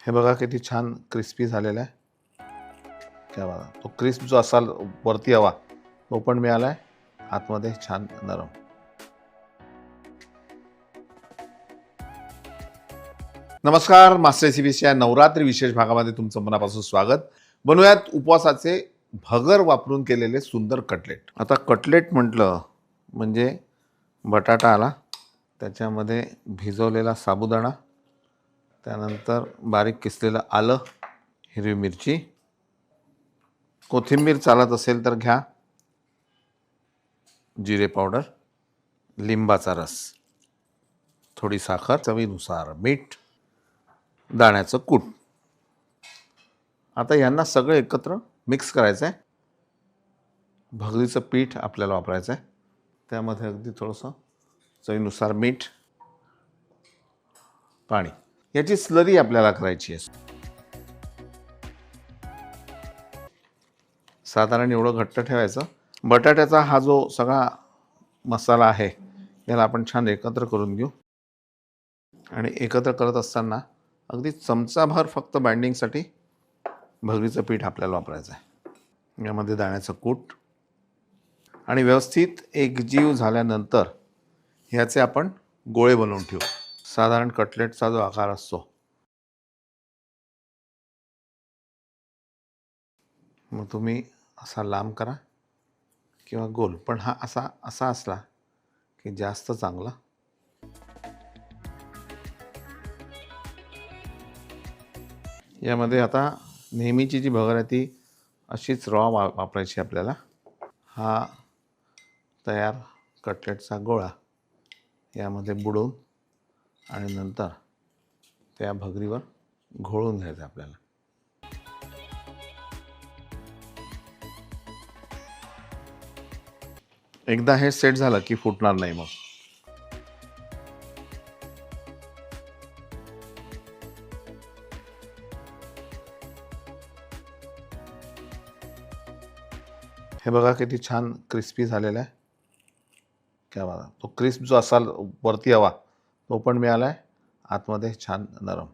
हे बघा किती छान क्रिस्पी झालेला आहे. क्या बघा तो क्रिस्प जो असाल वरती हवा तो पण मिळाला आहे, आतमध्ये छान नरम. नमस्कार, मास्टर रेसिपीच्या नवरात्री विशेष भागामध्ये तुमचं मनापासून स्वागत. बनवूयात उपवासाचे भगर वापरून केलेले सुंदर कटलेट. आता कटलेट म्हटलं म्हणजे बटाटा आला, त्याच्यामध्ये भिजवलेला साबुदाणा, त्यानंतर बारीक किसलेलं आलं, हिरवी मिरची, कोथिंबीर चालत असेल तर घ्या, जिरे पावडर, लिंबाचा रस, थोडी साखर, चवीनुसार मीठ, दाण्याचं कूट. आता यांना सगळं एकत्र मिक्स करायचं आहे. भगरीचं पीठ आपल्याला वापरायचं आहे, त्यामध्ये अगदी थोडंसं चवीनुसार मीठ, पाणी, याची स्लरी आपल्याला करायची आहे. साधारण एवढं घट्ट ठेवायचं. बटाट्याचा हा जो सगळा मसाला आहे याला आपण छान एकत्र करून घेऊ. आणि एकत्र करत असताना अगदी चमचाभर फक्त बाइंडिंगसाठी भगरीचं पीठ आपल्याला वापरायचं आहे. यामध्ये दाण्याचं कूट आणि व्यवस्थित एकजीव झाल्यानंतर ह्याचे आपण गोळे बनवून ठेवू. साधारण कटलेटचा जो आकार असतो, मग तुम्ही असा लांब करा किंवा गोल, पण हा असा असा असला की जास्त चांगला. यामध्ये आता नेहमीची जी भगर आहे ती अशीच रॉ वापरायची आपल्याला. हा तयार कटलेटचा गोळा यामध्ये बुडवून आणि नंतर त्या भगरीवर घोळून घ्यायचं आपल्याला. एकदा हे सेट झालं की फुटणार नाही. मग हे बघा किती छान क्रिस्पी झालेला आहे. क्या बघा तो क्रिस्प जो असाल वरती हवा तो पण मिळाला आहे, आतमध्ये छान नरम.